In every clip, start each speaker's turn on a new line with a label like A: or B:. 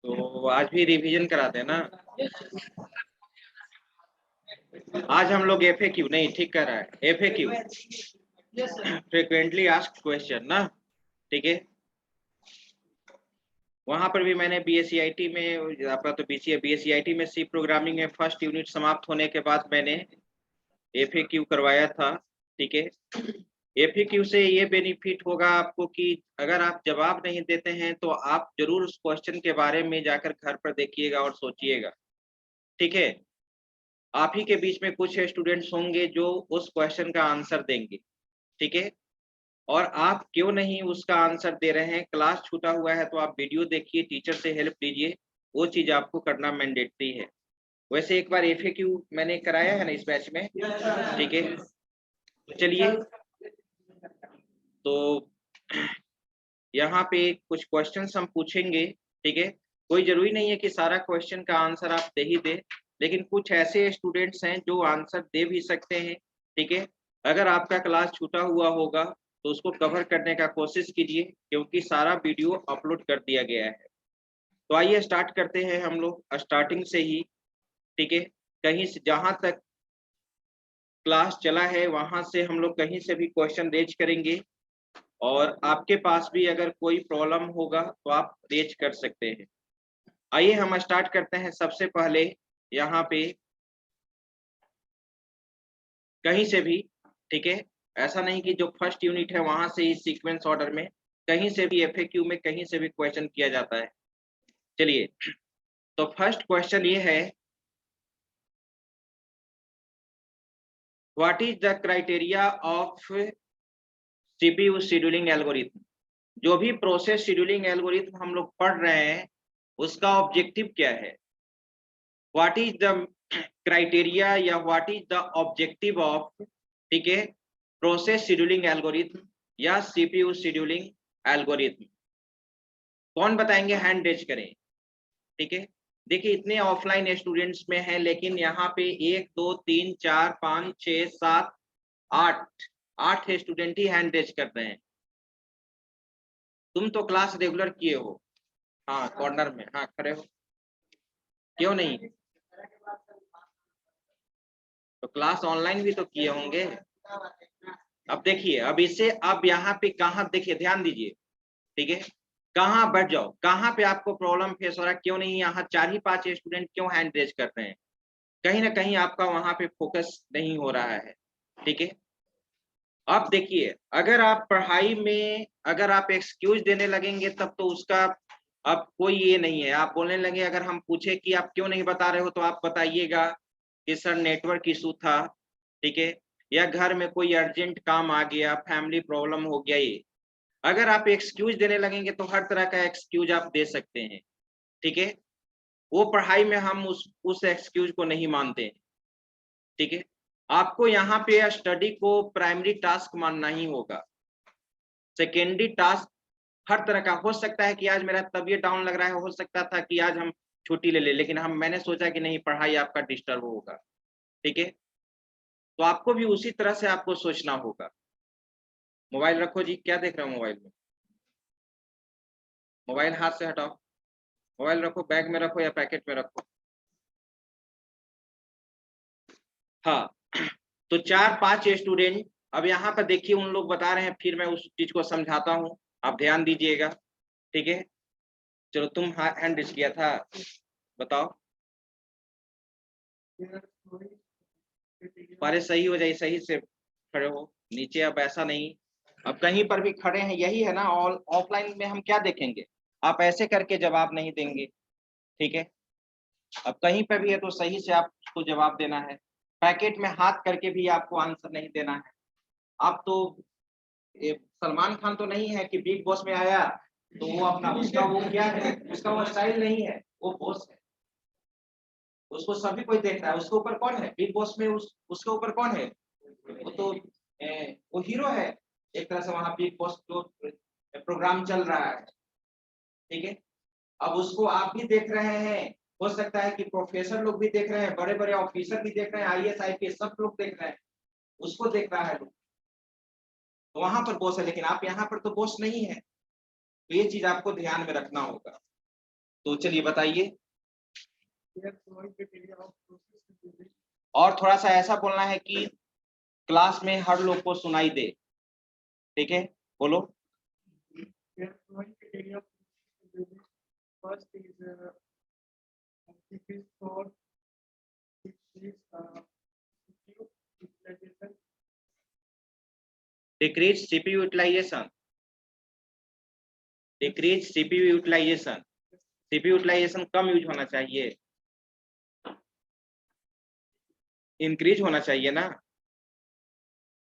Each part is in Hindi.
A: तो आज भी रिवीजन कराते हैं ना। आज हम लोग एफएक्यू नहीं, ठीक कर रहा है, एफएक्यू फ्रीक्वेंटली आस्क्ड क्वेश्चन ना, ठीक है। वहां पर भी मैंने बीएससीआईटी में, आपका तो बीएससीआईटी में सी प्रोग्रामिंग में फर्स्ट यूनिट समाप्त होने के बाद मैंने एफएक्यू करवाया था, ठीक है। एफएक्यू से ये बेनिफिट होगा आपको कि अगर आप जवाब नहीं देते हैं तो आप जरूर उस क्वेश्चन के बारे में जाकर घर पर देखिएगा और सोचिएगा, ठीक है। आप ही के बीच में कुछ स्टूडेंट्स होंगे जो उस क्वेश्चन का आंसर देंगे, ठीक है। और आप क्यों नहीं उसका आंसर दे रहे हैं, क्लास छूटा हुआ है तो आप वीडियो देखिए, टीचर से हेल्प लीजिए, वो चीज आपको करना मैंडेटरी है। वैसे एक बार एफएक्यू मैंने कराया है ना इस बैच में, ठीक है। तो चलिए, तो यहाँ पे कुछ क्वेश्चंस हम पूछेंगे, ठीक है। कोई जरूरी नहीं है कि सारा क्वेश्चन का आंसर आप दे ही दे, लेकिन कुछ ऐसे स्टूडेंट्स हैं जो आंसर दे भी सकते हैं, ठीक है। अगर आपका क्लास छूटा हुआ होगा तो उसको कवर करने का कोशिश कीजिए, क्योंकि सारा वीडियो अपलोड कर दिया गया है। तो आइए स्टार्ट करते हैं हम लोग स्टार्टिंग से ही, ठीक है। कहीं से जहां तक क्लास चला है वहां से हम लोग कहीं से भी क्वेश्चन रेज करेंगे, और आपके पास भी अगर कोई प्रॉब्लम होगा तो आप रेज कर सकते हैं। आइए हम स्टार्ट करते हैं। सबसे पहले यहाँ पे कहीं से भी, ठीक है, ऐसा नहीं कि जो फर्स्ट यूनिट है वहां से ही सीक्वेंस ऑर्डर में, कहीं से भी एफएक्यू में कहीं से भी क्वेश्चन किया जाता है। चलिए, तो फर्स्ट क्वेश्चन ये है, what is the criteria of CPU scheduling algorithm. जो भी प्रोसेस शेड्यूलिंग एल्गोरिथम हम लोग पढ़ रहे हैं उसका ऑब्जेक्टिव क्या है। व्हाट इज द क्राइटेरिया या what is the objective of, ठीक है, प्रोसेस शेड्यूलिंग एल्गोरिथम या सीपीयू शेड्यूलिंग एल्गोरिथम। कौन बताएंगे, हैंड रेज करें, ठीक है। देखिए इतने ऑफलाइन स्टूडेंट्स में हैं, लेकिन यहाँ पे 1 2 3 4 5 6 7 8 8 स्टूडेंट ही हैंड रेज कर रहे हैं। तुम तो क्लास रेगुलर किए हो, हाँ कॉर्नर में, हाँ खड़े हो, क्यों नहीं। तो क्लास ऑनलाइन भी तो किए होंगे। अब देखिए, अब इसे अब यहाँ पे कहाँ, देखिए ध्यान दीजिए, ठीक है। कहाँ बैठ जाओ, कहाँ पे आपको प्रॉब्लम फेस हो रहा है, क्यों नहीं यहाँ 4 ही 5 स्टूडेंट क्यों हैंड रेज कर रहे हैं। कहीं ना कहीं आपका वहां पे फोकस नहीं हो रहा है, ठीक है। अब देखिए, अगर आप पढ़ाई में अगर आप एक्सक्यूज देने लगेंगे तब तो उसका अब कोई ये नहीं है। आप बोलने लगे, अगर हम पूछे कि आप क्यों नहीं बता रहे हो तो आप बताइएगा कि सर नेटवर्क इशू था, ठीक है, या घर में कोई अर्जेंट काम आ गया, फैमिली प्रॉब्लम हो गया। ये अगर आप एक्सक्यूज देने लगेंगे तो हर तरह का एक्सक्यूज आप दे सकते हैं, ठीक है। वो पढ़ाई में हम उस एक्सक्यूज को नहीं मानते हैं, ठीक है। आपको यहाँ पे स्टडी को प्राइमरी टास्क मानना ही होगा। सेकेंडरी टास्क हर तरह का हो सकता है कि आज मेरा तबीयत डाउन लग रहा है, हो सकता था कि आज हम छुट्टी ले ले, लेकिन मैंने सोचा कि नहीं, पढ़ाई आपका डिस्टर्ब होगा, ठीक है। तो आपको भी उसी तरह से आपको सोचना होगा। मोबाइल रखो जी, क्या देख रहे हो मोबाइल में, मोबाइल हाथ से हटाओ। मोबाइल रखो, बैग में रखो या पैकेट में रखो। हाँ, तो 4 5 स्टूडेंट, अब यहाँ पर देखिए उन लोग बता रहे हैं, फिर मैं उस चीज को समझाता हूँ, आप ध्यान दीजिएगा, ठीक है। चलो, तुम हैंड रेज किया था, बताओ। पहले सही हो जाए, सही से खड़े हो नीचे, अब ऐसा नहीं। अब कहीं पर भी खड़े हैं, यही है ना, ऑल ऑफलाइन में हम क्या देखेंगे, आप ऐसे करके जवाब नहीं देंगे, ठीक है। अब कहीं पर भी है तो सही से आपको जवाब देना है। पैकेट में हाथ करके भी आपको आंसर नहीं देना है। आप तो सलमान खान तो नहीं है कि बिग बॉस में आया तो वो अपना, उसका वो क्या है, उसका वो स्टाइल नहीं है, वो बॉस है, उसको सभी कोई देख रहा है। उसके ऊपर कौन है बिग बॉस में, उसके ऊपर कौन है, वो तो वो हीरो है एक तरह से, वहां बिग बॉस जो प्रोग्राम चल रहा है, ठीक है। अब उसको आप भी देख रहे हैं, हो सकता है कि प्रोफेसर लोग भी देख रहे हैं, बड़े बड़े ऑफिसर भी देख रहे हैं, आईएएस आईपीएस सब लोग देख रहे हैं, उसको देख रहा है लोग, तो वहां पर बॉस है, लेकिन आप यहाँ पर तो बॉस नहीं है। तो ये चीज आपको ध्यान में रखना होगा। तो चलिए बताइए, और थोड़ा सा ऐसा बोलना है कि क्लास में हर लोग को सुनाई दे, ठीक है, बोलो। Decrease CPU utilization, decrease CPU utilization, CPU utilization कम यूज होना चाहिए, इंक्रीज होना चाहिए ना।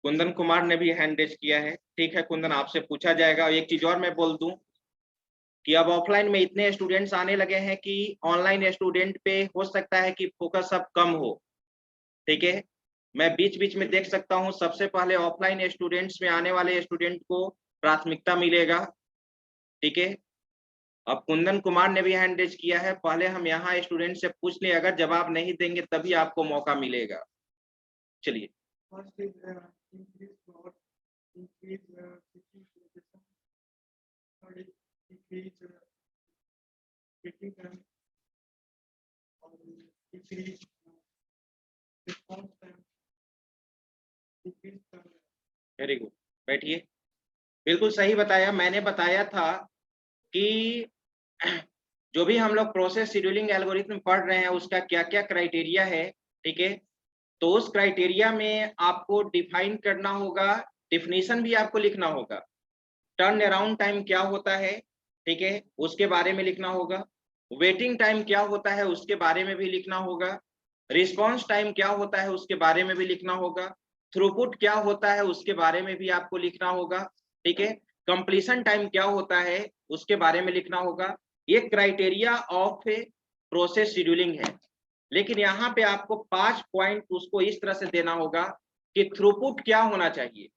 A: कुंदन कुमार ने भी हैंड रेज किया है, ठीक है कुंदन, आपसे पूछा जाएगा। एक चीज और मैं बोल दूं कि अब ऑफलाइन में इतने स्टूडेंट्स आने लगे हैं कि ऑनलाइन स्टूडेंट पे हो सकता है कि फोकस अब कम हो, ठीक है। मैं बीच बीच में देख सकता हूं, सबसे पहले ऑफलाइन स्टूडेंट्स में आने वाले स्टूडेंट को प्राथमिकता मिलेगा, ठीक है। अब कुंदन कुमार ने भी हैंड रेज किया है, पहले हम यहाँ स्टूडेंट से पूछ लें, अगर जवाब नहीं देंगे तभी आपको मौका मिलेगा। चलिए, वेरी गुड, बैठिए। बिल्कुल सही बताया, मैंने बताया था कि जो भी हम लोग प्रोसेस शेड्यूलिंग एल्गोरिथम पढ़ रहे हैं उसका क्या क्या क्राइटेरिया है, ठीक है। तो उस क्राइटेरिया में आपको डिफाइन करना होगा, डिफिनीशन भी आपको लिखना होगा। टर्न अराउंड टाइम क्या होता है, ठीक है, उसके बारे में लिखना होगा। वेटिंग टाइम क्या होता है उसके बारे में भी लिखना होगा। रिस्पॉन्स टाइम क्या होता है उसके बारे में भी लिखना होगा। थ्रूपुट क्या होता है उसके बारे में भी आपको लिखना होगा, ठीक है। कंप्लीशन टाइम क्या होता है उसके बारे में लिखना होगा। ये क्राइटेरिया ऑफ प्रोसेस शेड्यूलिंग है। लेकिन यहाँ पे आपको 5 पॉइंट उसको इस तरह से देना होगा कि थ्रूपुट क्या होना चाहिए,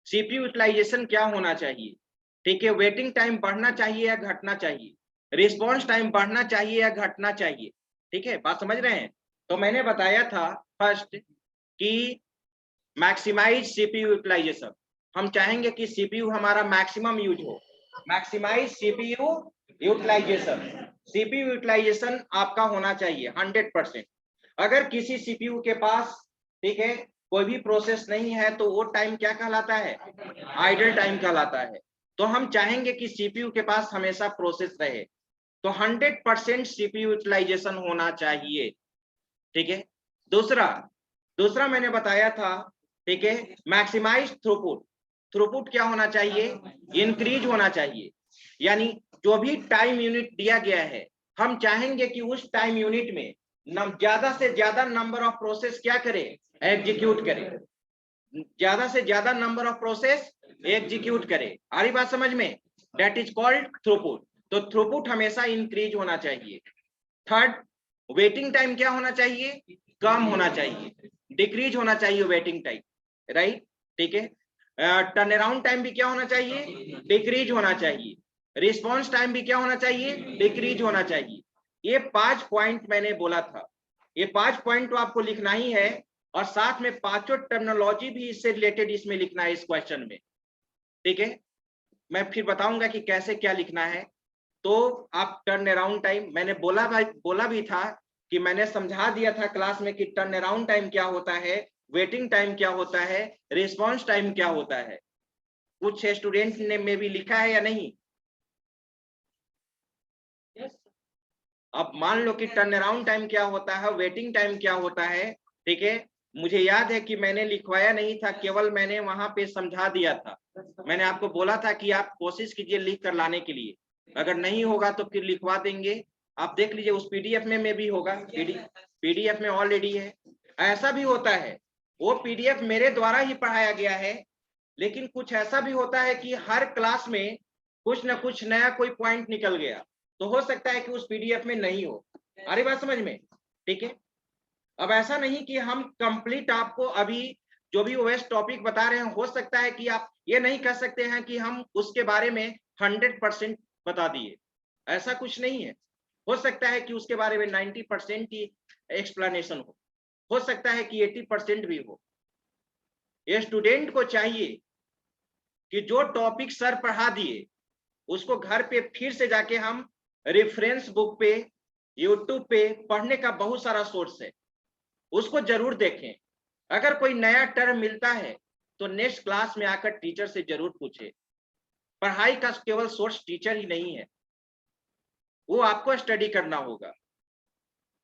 A: सीपीयू यूटिलाइजेशन क्या होना चाहिए, ठीक है, वेटिंग टाइम बढ़ना चाहिए या घटना चाहिए, रिस्पॉन्स टाइम बढ़ना चाहिए या घटना चाहिए, ठीक है, बात समझ रहे हैं। तो मैंने बताया था फर्स्ट कि मैक्सिमाइज सीपीयू यूटिलाइजेशन, हम चाहेंगे कि सीपीयू हमारा मैक्सिमम यूज हो, maximize CPU utilization, CPU utilization आपका होना चाहिए 100%। अगर किसी सीपीयू के पास, ठीक है, कोई भी प्रोसेस नहीं है तो वो टाइम क्या कहलाता है, आइडल टाइम कहलाता है। तो हम चाहेंगे कि सीपीयू के पास हमेशा प्रोसेस रहे, तो 100% सीपीयू यूटिलाइजेशन होना चाहिए, ठीक है। दूसरा दूसरा मैंने बताया था, ठीक है, मैक्सिमाइज थ्रूपुट, थ्रूपुट क्या होना चाहिए, इंक्रीज होना चाहिए। यानी जो भी टाइम यूनिट दिया गया है हम चाहेंगे कि उस टाइम यूनिट में ज्यादा से ज्यादा नंबर ऑफ प्रोसेस क्या करे, एग्जीक्यूट करे, ज्यादा से ज्यादा नंबर ऑफ प्रोसेस एग्जीक्यूट करे। आ रही बात समझ में, दैट इज कॉल्ड थ्रूपुट। तो थ्रूपुट हमेशा इंक्रीज होना चाहिए। थर्ड, वेटिंग टाइम क्या होना चाहिए, कम होना चाहिए, डिक्रीज होना चाहिए वेटिंग टाइम, राइट, ठीक है। टर्न अराउंड टाइम भी क्या होना चाहिए, डिक्रीज होना चाहिए। रिस्पॉन्स टाइम भी क्या होना चाहिए, डिक्रीज होना चाहिए। ये 5 पॉइंट मैंने बोला था, ये 5 पॉइंट तो आपको लिखना ही है, और साथ में 5 टर्मिनोलॉजी भी इससे रिलेटेड इसमें लिखना है इस क्वेश्चन में, ठीक है। मैं फिर बताऊंगा कि कैसे क्या लिखना है। तो आप टर्न अराउंड टाइम, मैंने बोला भी था कि मैंने समझा दिया था क्लास में कि टर्न अराउंड टाइम क्या होता है, वेटिंग टाइम क्या होता है, रिस्पॉन्स टाइम क्या होता है। कुछ स्टूडेंट ने में भी लिखा है या नहीं। अब मान लो कि टर्न अराउंड टाइम क्या होता है, वेटिंग टाइम क्या होता है, ठीक है। मुझे याद है कि मैंने लिखवाया नहीं था, केवल मैंने वहां पे समझा दिया था। मैंने आपको बोला था कि आप कोशिश कीजिए लिख कर लाने के लिए, अगर नहीं होगा तो फिर लिखवा देंगे। आप देख लीजिए उस पीडीएफ में भी होगा, पीडीएफ में ऑलरेडी है। ऐसा भी होता है, वो पीडीएफ मेरे द्वारा ही पढ़ाया गया है, लेकिन कुछ ऐसा भी होता है कि हर क्लास में कुछ ना कुछ नया कोई पॉइंट निकल गया, तो हो सकता है कि उस पीडीएफ में नहीं हो। अरे बात समझ में, ठीक है। अब ऐसा नहीं कि हम कंप्लीट आपको अभी जो भी ओएस टॉपिक बता रहे हैं, हो सकता है कि आप ये नहीं कह सकते हैं कि हम उसके बारे में 100% बता दिए, ऐसा कुछ नहीं है। हो सकता है कि उसके बारे में 90% ही एक्सप्लेनेशन हो सकता है कि 80% भी हो। ये स्टूडेंट को चाहिए कि जो टॉपिक सर पढ़ा दिए उसको घर पे फिर से जाके हम रेफरेंस बुक पे, यूट्यूब पे पढ़ने का बहुत सारा सोर्स है, उसको जरूर देखें। अगर कोई नया टर्म मिलता है तो नेक्स्ट क्लास में आकर टीचर से जरूर पूछे। पढ़ाई का केवल सोर्स टीचर ही नहीं है, वो आपको स्टडी करना होगा।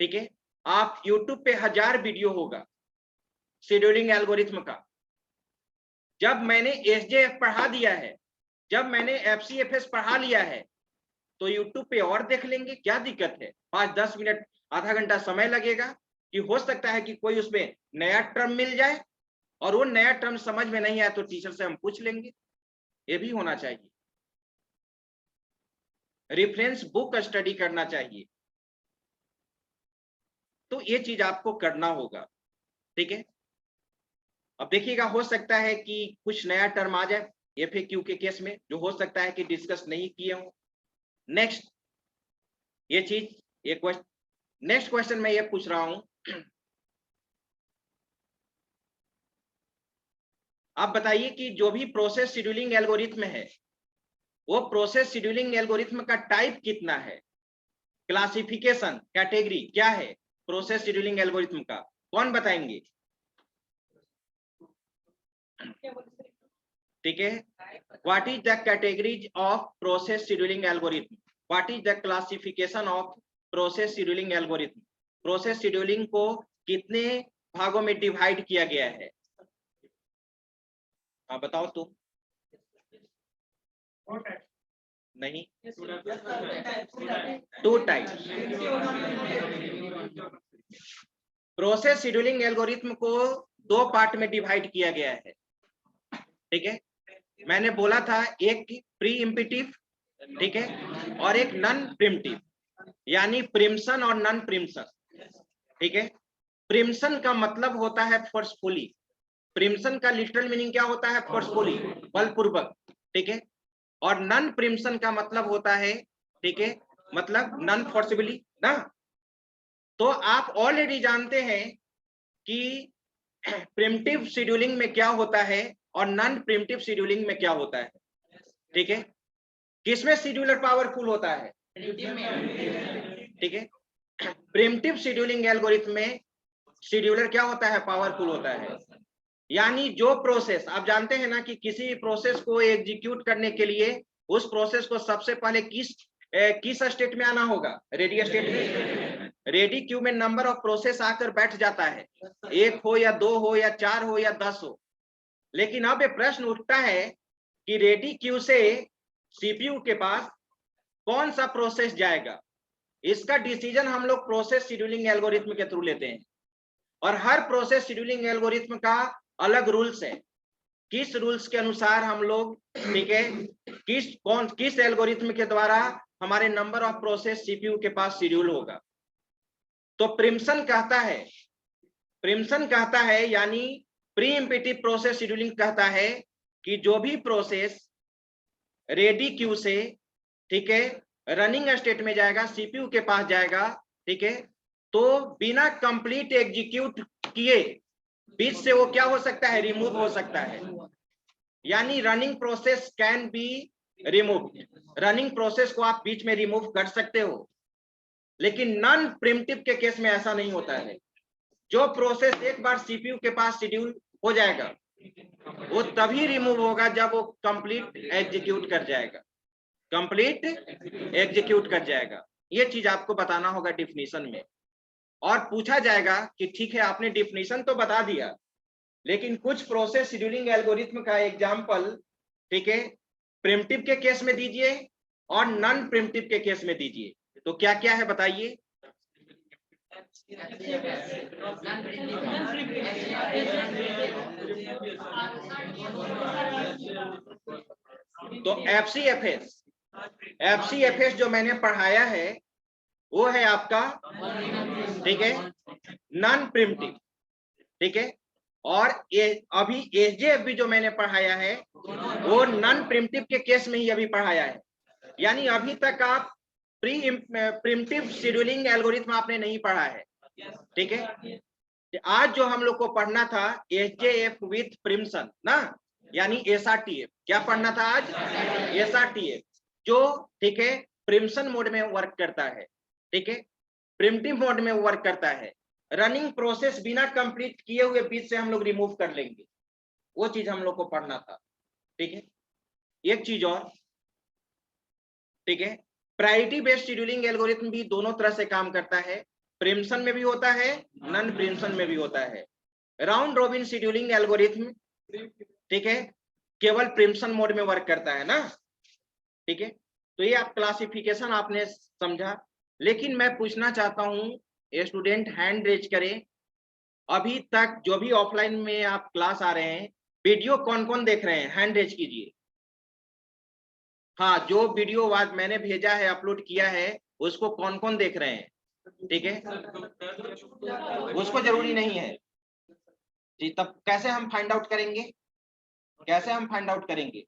A: ठीक है, आप यूट्यूब पे 1000 वीडियो होगा शेड्यूलिंग एल्गोरिथम का। जब मैंने एसजेएफ पढ़ा दिया है, जब मैंने एफसीएफएस पढ़ा लिया है, तो यूट्यूब पे और देख लेंगे, क्या दिक्कत है। 5-10 मिनट, आधा घंटा समय लगेगा कि हो सकता है कि कोई उसमें नया टर्म मिल जाए, और वो नया टर्म समझ में नहीं आया तो टीचर से हम पूछ लेंगे, ये भी होना चाहिए। रेफरेंस बुक स्टडी करना चाहिए, तो ये चीज आपको करना होगा। ठीक है, अब देखिएगा, हो सकता है कि कुछ नया टर्म आ जाए एफएक्यू के केस में, जो हो सकता है कि डिस्कस नहीं किए हो। नेक्स्ट ये चीज, ये क्वेश्चन, नेक्स्ट क्वेश्चन मैं ये पूछ रहा हूं, आप बताइए कि जो भी प्रोसेस शेड्यूलिंग एल्गोरिथम है, वो प्रोसेस शेड्यूलिंग एल्गोरिथम का टाइप कितना है, क्लासिफिकेशन, कैटेगरी क्या है प्रोसेस शेड्यूलिंग एल्गोरिथम का, कौन बताएंगे? ठीक है, what is the categories of process scheduling algorithm, what is the classification of process scheduling algorithm. Process scheduling को कितने भागों में डिवाइड किया गया है, हाँ बताओ तुम। नहीं, 2 टाइप्स। प्रोसेस शेड्यूलिंग एल्गोरिथम को 2 पार्ट में डिवाइड किया गया है। ठीक है, मैंने बोला था एक प्री इम्पिटिव, ठीक है, और एक नॉन प्रिमिटिव, यानी प्रिम्पशन और नॉन प्रिम्पशन। ठीक है, प्रिम्पशन का मतलब होता है फोर्सफुली, प्रिम्पशन का लिटरल मीनिंग क्या होता है, फोर्सफुली, बलपूर्वक। ठीक है, और नॉन प्रिम्पशन का मतलब होता है, ठीक है, मतलब नॉन फोर्सिबली ना। तो आप ऑलरेडी जानते हैं कि प्रिमिटिव शेड्यूलिंग में क्या होता है और नॉन प्रिमिटिव शेड्यूलिंग में क्या होता है। ठीक है, किसमें शेड्यूलर पावरफुल होता है, ठीक है, प्रिमिटिव शेड्यूलिंग एल्गोरिथम में शेड्यूलर क्या होता है, पावरफुल होता है। यानी जो प्रोसेस, आप जानते हैं ना कि किसी प्रोसेस को एग्जीक्यूट करने के लिए उस प्रोसेस को सबसे पहले किस स्टेट में आना होगा, रेडी स्टेट में। रेडी क्यू में नंबर ऑफ प्रोसेस आकर बैठ जाता है, 1 हो या 2 हो या 4 हो या 10 हो। लेकिन अब ये प्रश्न उठता है कि रेडी क्यू से सीपीयू के पास कौन सा प्रोसेस जाएगा। इसका डिसीजन हम लोग प्रोसेस शेड्यूलिंग एल्गोरिथम के थ्रू लेते हैं, और हर प्रोसेस शेड्यूलिंग एल्गोरिथम का अलग रूल्स है, किस रूल्स के अनुसार हम लोग, ठीक है, किस एल्गोरिथम के द्वारा हमारे नंबर ऑफ प्रोसेस सीपीयू के पास शेड्यूल होगा। तो प्रिम्पशन कहता है यानी प्री इम्पिटिव प्रोसेस शेड्यूलिंग कहता है कि जो भी प्रोसेस रेडी क्यू से, ठीक है, रनिंग स्टेट में जाएगा, सीपीयू के पास जाएगा, ठीक है, तो बिना कंप्लीट एग्जीक्यूट किए बीच से वो क्या हो सकता है, रिमूव हो सकता है। यानी running process can be remove, running process को आप बीच में रिमूव कर सकते हो। लेकिन नॉन प्रिमिटिव के केस में ऐसा नहीं होता है। जो प्रोसेस एक बार सीपीयू के पास शेड्यूल हो जाएगा, वो तभी रिमूव होगा जब वो कंप्लीट एग्जीक्यूट कर जाएगा, कंप्लीट एग्जीक्यूट कर जाएगा। ये चीज आपको बताना होगा डिफिनीशन में। और पूछा जाएगा कि ठीक है, आपने डिफिनीशन तो बता दिया, लेकिन कुछ प्रोसेस शेड्यूलिंग एल्गोरिथम का एग्जांपल, ठीक है, प्रिमिटिव के केस में दीजिए और नॉन प्रिमिटिव के केस में दीजिए। तो क्या क्या है बताइए। तो एफसीएफएस जो मैंने पढ़ाया है वो है आपका, ठीक है, नॉन प्रिमिटिव, ठीक है, और अभी एसजेएफ भी जो मैंने पढ़ाया है वो नॉन प्रिमिटिव के केस में ही अभी पढ़ाया है। यानी अभी तक आप प्रिमिटिव शेड्यूलिंग एल्गोरिथम आपने नहीं पढ़ा है। ठीक है, आज जो हम लोग को पढ़ना था एसजेएफ विथ प्रिम्पशन ना, यानी एसआरटीएफ। क्या पढ़ना था आज, एसआरटीएफ, जो, ठीक है, प्रिम्पशन मोड में वर्क करता है, ठीक है, प्रिमिटिव मोड में वर्क करता है, रनिंग प्रोसेस बिना कंप्लीट किए हुए बीच से हम लोग रिमूव कर लेंगे, वो चीज हम लोग को पढ़ना था, ठीक है। एक चीज और, ठीक है, प्रायोरिटी बेस्ड शेड्यूलिंग एल्गोरिथम भी दोनों तरह से काम करता है, प्रिम्पशन में भी होता है, नॉन प्रिम्पशन में भी होता है। राउंड रॉबिन शेड्यूलिंग एल्गोरिथम, ठीक है, केवल प्रिम्पशन मोड में वर्क करता है ना, ठीक है। तो ये आप क्लासिफिकेशन आपने समझा, लेकिन मैं पूछना चाहता हूं स्टूडेंट हैंड रेज करें, अभी तक जो भी ऑफलाइन में आप क्लास आ रहे हैं, वीडियो कौन कौन देख रहे हैं, हैंड रेज कीजिए। हाँ, जो वीडियो आज मैंने भेजा है, अपलोड किया है, उसको कौन कौन देख रहे हैं, ठीक है, उसको जरूरी नहीं है जी। तब कैसे हम फाइंड आउट करेंगे, कैसे हम फाइंड आउट करेंगे,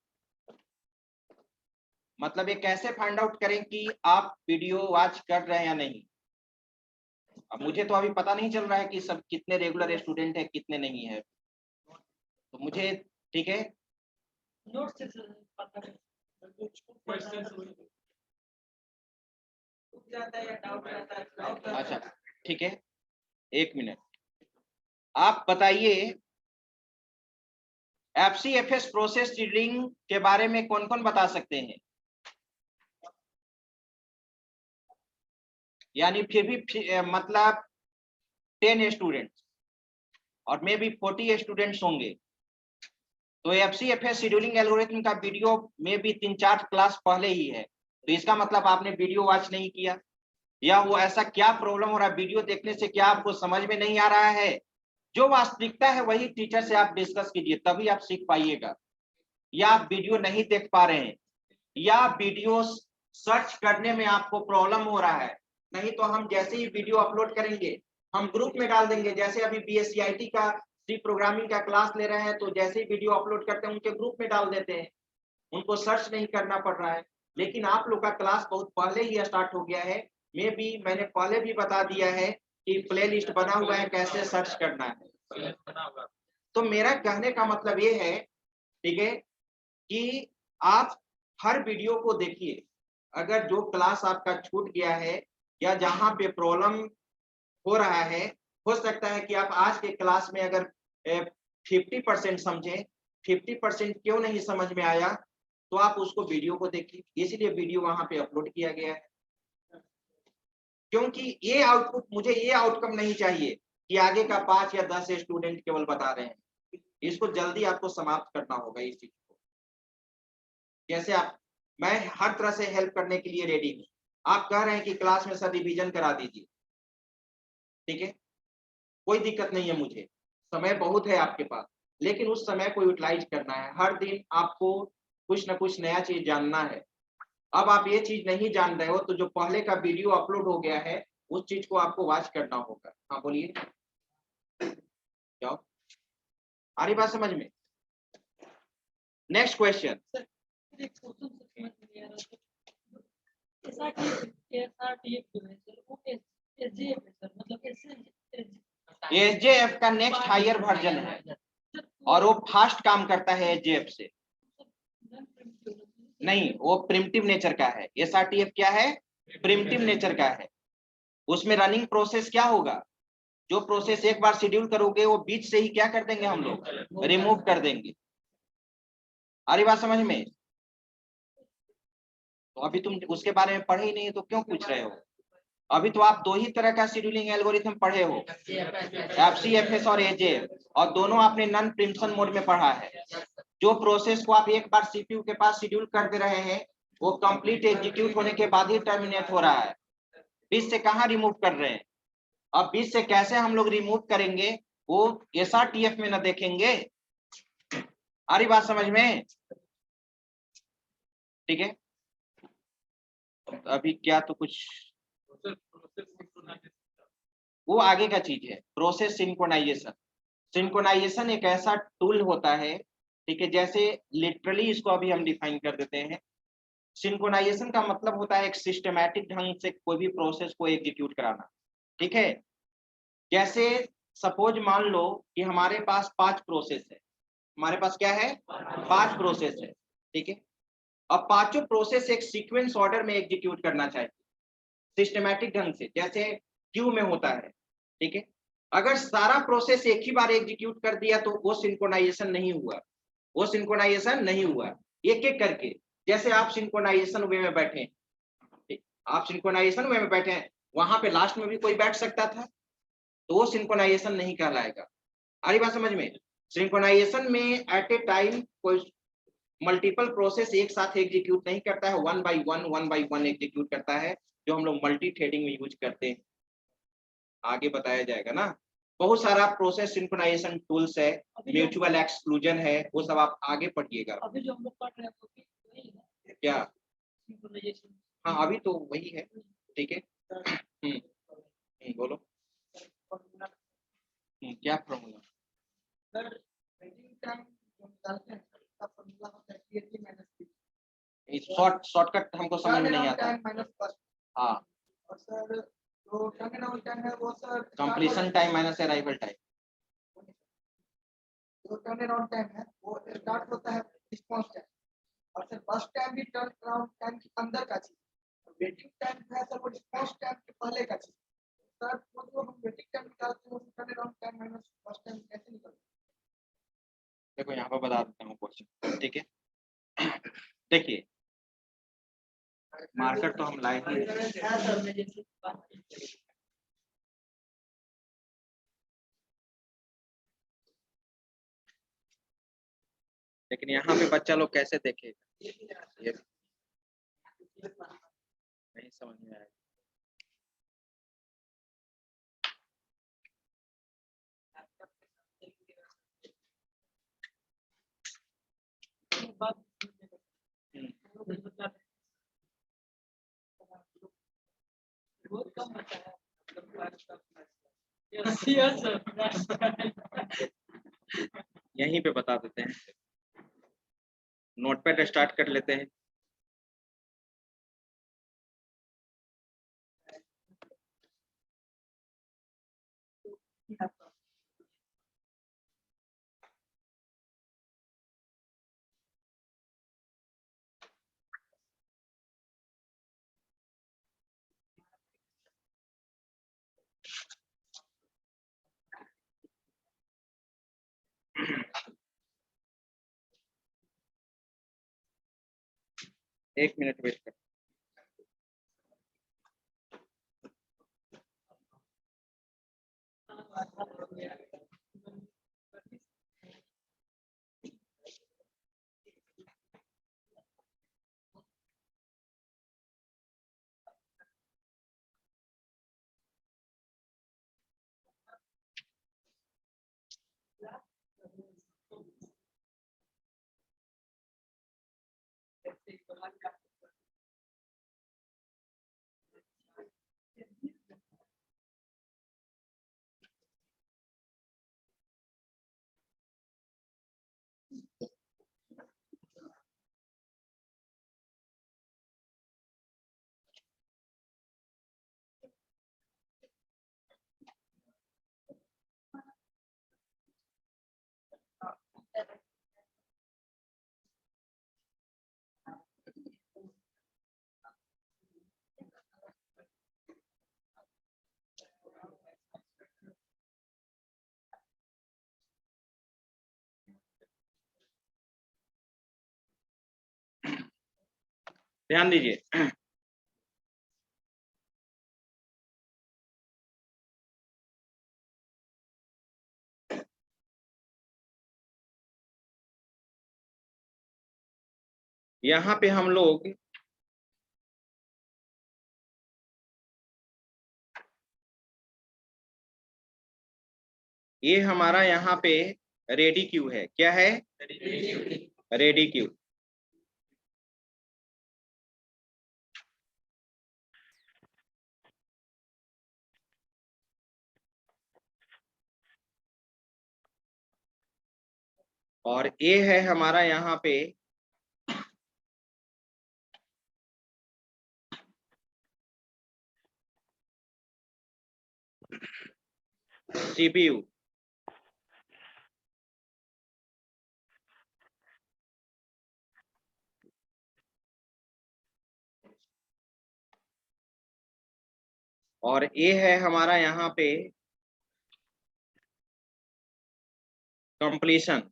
A: मतलब ये कैसे फाइंड आउट करें कि आप वीडियो वॉच कर रहे हैं या नहीं। अब मुझे तो अभी पता नहीं चल रहा है कि सब कितने रेगुलर स्टूडेंट है, कितने नहीं है, तो मुझे, ठीक है, अच्छा ठीक है, एक मिनट, आप बताइए FCFS प्रोसेस शेड्यूलिंग के बारे में कौन कौन बता सकते हैं, यानी फिर भी मतलब 10 स्टूडेंट्स और मे बी 40 स्टूडेंट्स होंगे, तो FCFS शेड्यूलिंग एल्गोरिथम का वीडियो में भी 3-4 क्लास पहले ही है, तो इसका मतलब आपने वीडियो वॉच नहीं किया, या वो ऐसा क्या प्रॉब्लम हो रहा है, वीडियो देखने से क्या आपको समझ में नहीं आ रहा है, जो वास्तविकता है वही टीचर से आप डिस्कस कीजिए, तभी आप सीख पाइएगा। या आप वीडियो नहीं देख पा रहे हैं, या वीडियो सर्च करने में आपको प्रॉब्लम हो रहा है, नहीं तो हम जैसे ही वीडियो अपलोड करेंगे हम ग्रुप में डाल देंगे, जैसे अभी BSCIT का सी प्रोग्रामिंग का क्लास ले रहे हैं, तो जैसे ही वीडियो अपलोड करते हैं उनके ग्रुप में डाल देते हैं, उनको सर्च नहीं करना पड़ रहा है। लेकिन आप लोग का क्लास बहुत पहले ही स्टार्ट हो गया है, मैंने पहले भी बता दिया है कि प्लेलिस्ट बना हुआ है, कैसे सर्च करना है। तो मेरा कहने का मतलब ये है, ठीक है, कि आप हर वीडियो को देखिए, अगर जो क्लास आपका छूट गया है या जहां पे प्रॉब्लम हो रहा है, हो सकता है कि आप आज के क्लास में अगर 50% समझे, 50% क्यों नहीं समझ में आया, तो आप उसको वीडियो को देखिए, इसलिए वीडियो वहां पे अपलोड किया गया है, क्योंकि ये आउटपुट, मुझे ये आउटकम नहीं चाहिए कि आगे का 5 या 10 स्टूडेंट केवल बता रहे हैं, इसको जल्दी आपको समाप्त करना होगा इस चीज को। जैसे मैं हर तरह से हेल्प करने के लिए रेडी हूँ, आप कह रहे हैं कि क्लास में सर रिवीजन करा दीजिए, ठीक है, कोई दिक्कत नहीं है, मुझे समय बहुत है आपके पास, लेकिन उस समय को यूटिलाइज करना है, हर दिन आपको कुछ ना कुछ नया चीज जानना है। अब आप ये चीज नहीं जान रहे हो, तो जो पहले का वीडियो अपलोड हो गया है उस चीज को आपको वॉच करना होगा। हाँ बोलिए, जाओ, आ रही बात समझ में? Next question. SJF का नेक्स्ट हायर वर्जन है और वो फास्ट काम करता है SJF से, नहीं वो प्रिमिटिव नेचर का है। SRTF क्या है? प्रिमिटिव नेचर का है। उसमें रनिंग प्रोसेस क्या होगा, जो प्रोसेस एक बार शेड्यूल करोगे वो बीच से ही क्या कर देंगे हम लोग, रिमूव कर देंगे। आ रही बात समझ में? तो अभी तुम उसके बारे में पढ़े ही नहीं तो क्यों पूछ रहे हो? अभी तो आप 2 ही तरह का शेड्यूलिंग एल्गोरिथम पढ़े हो, FCFS और AJF, और दोनों आपने नॉन प्रिम्पशन मोड में पढ़ा है। जो प्रोसेस को आप एक बार CPU के पास शेड्यूल कर दे रहे हैं, वो कंप्लीट एग्जीक्यूट होने के बाद ही टर्मिनेट हो रहा है, बीच से कहाँ रिमूव कर रहे हैं। अब बीच से कैसे हम लोग रिमूव करेंगे, वो SRTF में न देखेंगे। आ रही बात समझ में? ठीक है, अभी क्या तो कुछ वो आगे का चीज है। प्रोसेस सिंक्रोनाइजेशन, सिंक्रोनाइजेशन एक ऐसा टूल होता है, ठीक है, जैसे लिटरली इसको अभी हम डिफाइन कर देते हैं। सिंक्रोनाइजेशन का मतलब होता है एक सिस्टमैटिक ढंग से कोई भी प्रोसेस को एग्जीक्यूट कराना, ठीक है। जैसे सपोज मान लो कि हमारे पास 5 प्रोसेस है, हमारे पास क्या है, 5 प्रोसेस है, ठीक है। अब पांचों प्रोसेस एक सीक्वेंस ऑर्डर में एग्जीक्यूट करना चाहिए, सिस्टमैटिक ढंग से, जैसे क्यू में होता है, ठीक है। अगर सारा प्रोसेस एक ही बार एग्जीक्यूट कर दिया तो वो सिंक्रोनाइजेशन नहीं हुआ, वो सिंक्रोनाइजेशन नहीं हुआ। एक एक करके, जैसे आप सिंक्रोनाइजेशन वे में बैठे, आप सिंक्रोनाइजेशन वे में बैठे हैं, वहां पे लास्ट में भी कोई बैठ सकता था, तो वो सिंक्रोनाइजेशन नहीं कहलाएगा। आ रही बात समझ में? सिंक्रोनाइजेशन में एट ए टाइम कोई मल्टीपल प्रोसेस एक साथ एग्जीक्यूट नहीं करता है, वन बाई वन एग्जीक्यूट करता है, जो हम लोग मल्टी थ्रेडिंग में यूज करते हैं। आगे बताया जाएगा ना, बहुत सारा प्रोसेस सिंक्रोनाइजेशन टूल्स है, म्यूचुअल एक्सक्लूजन है, वो सब आप आगे पढ़िएगा।
B: अभी जो हम लोग पढ़ रहे हैं वो भी वही है
A: क्या?
B: सिंक्रोनाइजेशन।
A: हाँ अभी तो वही है, ठीक है। बोलो। क्या फॉर्मूला?
B: सर वेटिंग टाइम जो निकालते हैं उसका फॉर्मूला होता है TAT माइनस T।
A: शॉर्टकट हमको समझ में नहीं आता। हाँ,
B: और सर जो टर्नअराउंड टाइम है वो sir
A: completion time minus arrival time.
B: जो टर्नअराउंड टाइम है वो स्टार्ट होता है रिस्पांस टाइम, और सर बस टाइम भी टर्नअराउंड टाइम के अंदर का चीज, वेटिंग टाइम है सर वो रिस्पांस टाइम के पहले का चीज। सर वो जो हम वेटिंग टाइम निकालते हैं वो turnaround time minus burst time कैसे निकालते हैं?
A: देखो यहाँ पर बता देता हूँ क्वेश्चन, ठीक है। देखिए मार्कर तो हम लाए ही, लेकिन यहाँ पे बच्चा लोग कैसे देखेगा ये नहीं समझ में आएगा।
B: बहुत कम बचा है
A: यहीं पे बता देते हैं, नोटपैड स्टार्ट कर लेते हैं। एक मिनट वेट कर। ध्यान दीजिए, यहाँ पे हम लोग ये हमारा यहाँ पे रेडी क्यू है, क्या है? Ready queue. और ये है हमारा यहाँ पे सीपीयू। और ये है हमारा यहाँ पे कंप्लीशन।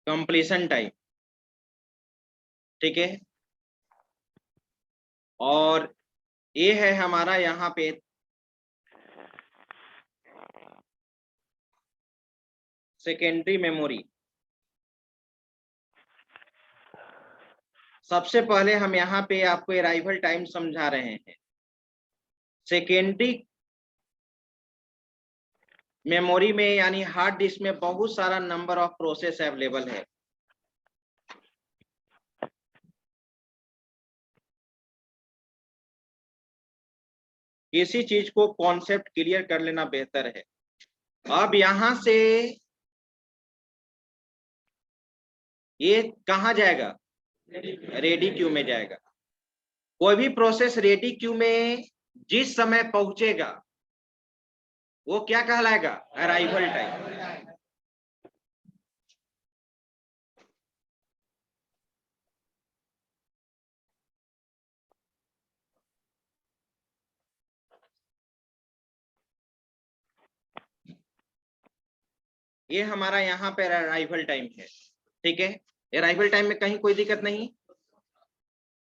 A: कंप्लीशन टाइम, ठीक है। और ये है हमारा यहाँ पे सेकेंडरी मेमोरी। सबसे पहले हम यहाँ पे आपको अराइवल टाइम समझा रहे हैं। सेकेंडरी मेमोरी में यानी हार्ड डिस्क में बहुत सारा नंबर ऑफ प्रोसेस अवेलेबल है। किसी चीज को कॉन्सेप्ट क्लियर कर लेना बेहतर है। अब यहां से ये कहां जाएगा? रेडी क्यू में जाएगा। कोई भी प्रोसेस रेडी क्यू में जिस समय पहुंचेगा वो क्या कहलाएगा? Arrival time. ये हमारा यहाँ पे अराइवल टाइम है, ठीक है। अराइवल टाइम में कहीं कोई दिक्कत नहीं।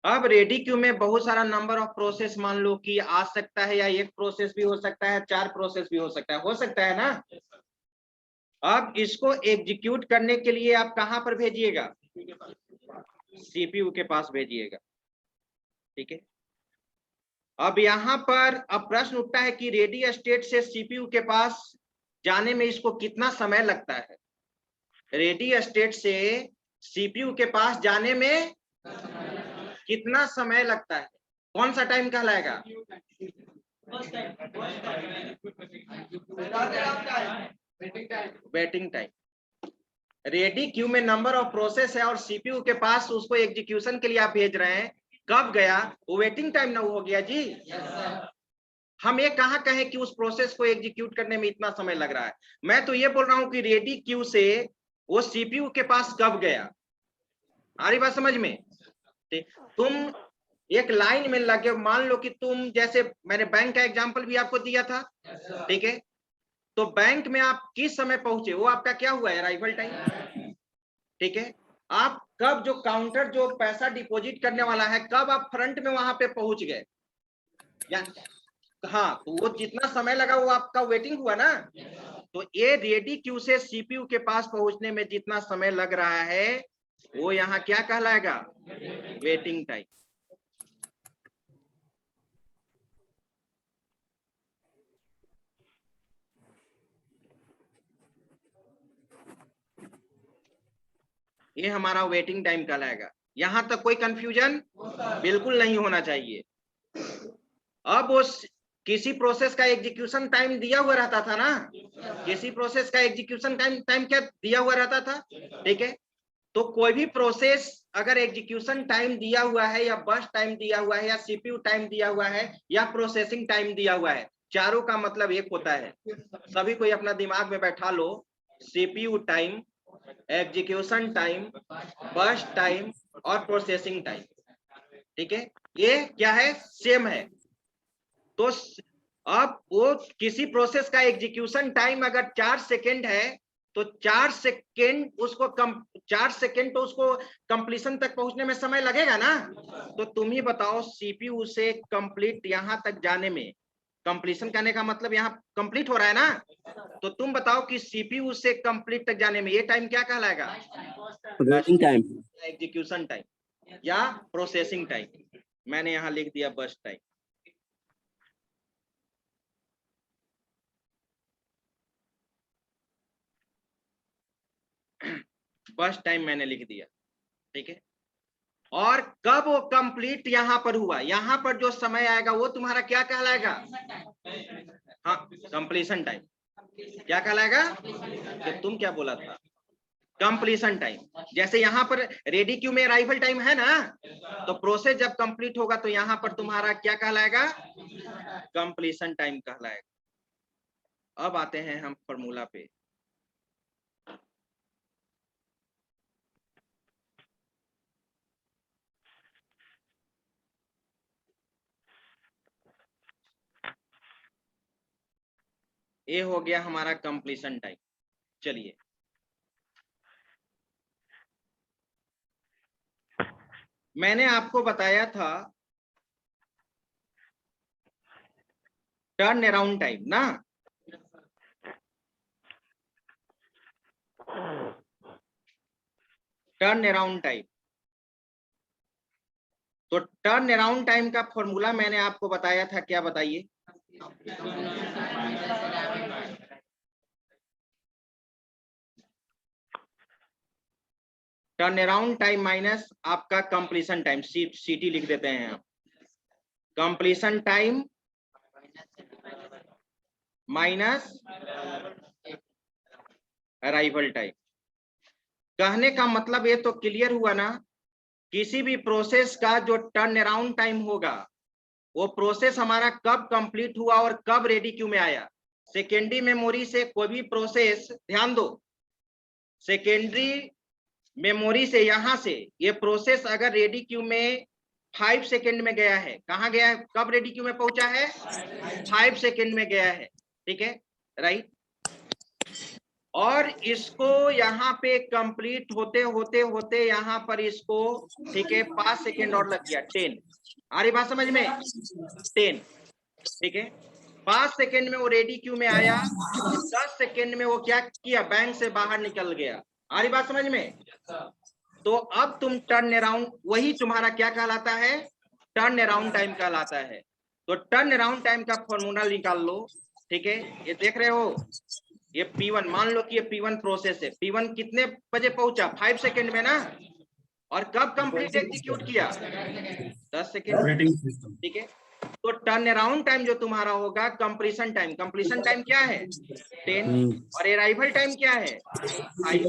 A: अब रेडी क्यू में बहुत सारा नंबर ऑफ प्रोसेस मान लो कि आ सकता है, या एक प्रोसेस भी हो सकता है, 4 प्रोसेस भी हो सकता है ना। अब इसको एग्जीक्यूट करने के लिए आप कहां पर भेजिएगा? सीपीयू के पास भेजिएगा, ठीक है। अब यहां पर अब प्रश्न उठता है कि रेडी स्टेट से सीपीयू के पास जाने में इसको कितना समय लगता है? रेडी स्टेट से सीपीयू के पास जाने में कितना समय लगता है? कौन सा टाइम कहलाएगा? Waiting time. रेडी क्यू में नंबर ऑफ प्रोसेस है और सीपीयू के पास उसको एग्जीक्यूशन के लिए आप भेज रहे हैं, कब गया? वो वेटिंग टाइम ना हो गया जी। हम ये कहाँ कहें कि उस प्रोसेस को एग्जीक्यूट करने में इतना समय लग रहा है? मैं तो ये बोल रहा हूं कि रेडी क्यू से वो सीपीयू के पास कब गया। आ रही बात समझ में? तुम एक लाइन में लगे, मान लो कि तुम, जैसे मैंने बैंक का एग्जांपल भी आपको दिया था, ठीक है। तो बैंक में आप किस समय पहुंचे, वो आपका क्या हुआ? अराइवल टाइम, ठीक है। आप कब, जो काउंटर जो पैसा डिपॉजिट करने वाला है, कब आप फ्रंट में वहां पे पहुंच गए? या हाँ, तो वो जितना समय लगा वो आपका वेटिंग हुआ ना। तो ये रेडी क्यू से सीपीयू के पास पहुंचने में जितना समय लग रहा है वो यहाँ क्या कहलाएगा? Waiting time. ये हमारा वेटिंग टाइम कहलाएगा। यहां तक कोई कंफ्यूजन बिल्कुल नहीं होना चाहिए। अब उस किसी प्रोसेस का एग्जीक्यूशन टाइम दिया हुआ रहता था ना, किसी प्रोसेस का एग्जीक्यूशन टाइम क्या दिया हुआ रहता था, ठीक है। तो कोई भी प्रोसेस अगर एग्जीक्यूशन टाइम दिया हुआ है, या बस टाइम दिया हुआ है, या सीपीयू टाइम दिया हुआ है, या प्रोसेसिंग टाइम दिया हुआ है, चारों का मतलब एक होता है। सभी कोई अपना दिमाग में बैठा लो, CPU time, execution time, burst time और प्रोसेसिंग टाइम, ठीक है। ये क्या है? सेम है। तो अब वो किसी प्रोसेस का एग्जीक्यूशन टाइम अगर 4 सेकेंड है, तो 4 सेकेंड उसको 4 सेकेंड तो उसको कंप्लीशन तक पहुंचने में समय लगेगा ना। तो तुम ही बताओ, सीपीयू से कंप्लीट यहां तक जाने में, कंप्लीशन करने का मतलब यहाँ कंप्लीट हो रहा है ना। तो तुम बताओ कि सीपीयू से कंप्लीट तक जाने में ये टाइम क्या कहलाएगा?
C: वेटिंग टाइम,
A: एग्जीक्यूशन टाइम या प्रोसेसिंग टाइम। मैंने यहाँ लिख दिया बस टाइम। बस टाइम मैंने लिख दिया, ठीक है। और कब वो कंप्लीट यहां पर हुआ, यहां पर जो समय आएगा वो तुम्हारा क्या कहलाएगा? हाँ, कंप्लीशन टाइम। क्या कहलाएगा? तो तुम क्या बोला था? Completion time. जैसे यहाँ पर रेडी क्यू में अराइवल टाइम है ना, तो प्रोसेस जब कंप्लीट होगा तो यहाँ पर तुम्हारा क्या कहलाएगा? कंप्लीशन टाइम कहलाएगा। अब आते हैं हम फॉर्मूला पे। ये हो गया हमारा कंप्लीशन टाइम। चलिए मैंने आपको बताया था टर्न अराउंड टाइम ना, टर्न अराउंड टाइम। तो टर्न अराउंड टाइम का फॉर्मूला मैंने आपको बताया था, क्या बताइए? टर्न अराउंड टाइम माइनस आपका कंप्लीशन टाइम, सीटी लिख देते हैं हम। Completion time minus arrival time. कहने का मतलब ये तो क्लियर हुआ ना, किसी भी प्रोसेस का जो टर्न अराउंड टाइम होगा वो प्रोसेस हमारा कब कंप्लीट हुआ और कब रेडी क्यू में आया। सेकेंडरी मेमोरी से कोई भी प्रोसेस, ध्यान दो, सेकेंडरी मेमोरी से यहां से ये प्रोसेस अगर रेडी क्यू में 5 सेकेंड में गया है, कहां गया है, कब रेडी क्यू में पहुंचा है? 5 सेकेंड में गया है, ठीक है, राइट। और इसको यहाँ पे कंप्लीट होते होते होते यहाँ पर इसको, ठीक है, 5 सेकेंड और लग गया, 10। आ रही बात समझ में? 10, ठीक है। 5 सेकेंड में वो रेडी क्यू में आया, 10 सेकेंड में वो क्या किया, बैंक से बाहर निकल गया। आ रही बात समझ में? तो अब तुम टर्न अराउंड, वही तुम्हारा क्या कहलाता है? टर्न अराउंड टाइम कहलाता है। तो टर्न अराउंड टाइम का फॉर्मूला निकाल लो, ठीक है। ये देख रहे हो, ये P1, मान लो कि ये P1 प्रोसेस है। P1 कितने बजे पहुंचा? 5 सेकेंड में ना। और कब कंप्लीट एग्जीक्यूट किया? 10 सेकेंड, ठीक है। तो टर्न अराउंड टाइम जो तुम्हारा होगा कंप्लीशन टाइम, कंप्लीशन टाइम क्या है? 10, और अराइवल टाइम क्या है? 5।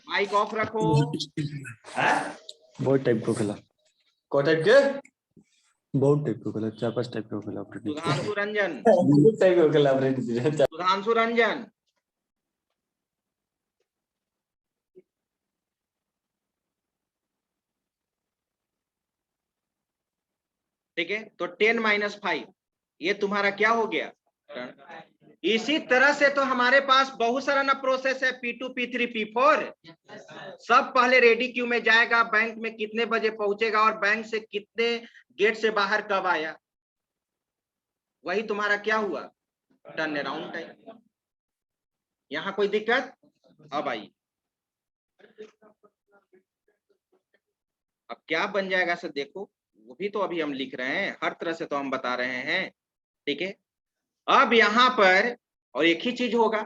A: माइक ऑफ रखो।
C: बहुत टाइप को खेला,
D: कौन टाइप के?
C: बहुत टाइप को खेला, 4-5 टाइप को खेला ऑपरेटिंग
A: सुधांशु रंजन,
D: बहुत टाइप के खेला ऑपरेटिंग।
A: सुधांशु रंजन, ठीक है। तो 10 - 5 ये तुम्हारा क्या हो गया? इसी तरह से तो हमारे पास बहुत सारा ना प्रोसेस है, P2, P3, P4। सब पहले रेडी क्यू में जाएगा, बैंक में कितने बजे पहुंचेगा और बैंक से कितने गेट से बाहर कब आया, वही तुम्हारा क्या हुआ? Turn around time. यहां कोई दिक्कत? अब आई, अब क्या बन जाएगा सर, देखो वो भी तो अभी हम लिख रहे हैं, हर तरह से तो हम बता रहे हैं, ठीक है। अब यहां पर और एक ही चीज होगा,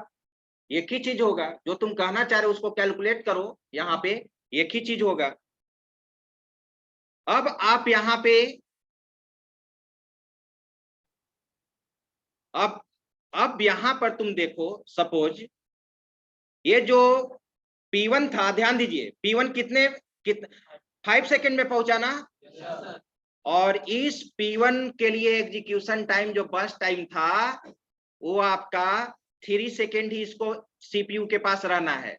A: एक ही चीज होगा, जो तुम कहना चाह रहे हो उसको कैलकुलेट करो, यहां पे एक ही चीज होगा। अब आप यहां पे अब यहां पर तुम देखो, सपोज ये जो P1 था, ध्यान दीजिए, P1 कितने 5 सेकेंड में पहुंचा ना। और इस P1 के लिए एग्जीक्यूशन टाइम जो बर्स्ट टाइम था वो आपका 3 सेकेंड ही इसको सीपीयू के पास रहना है।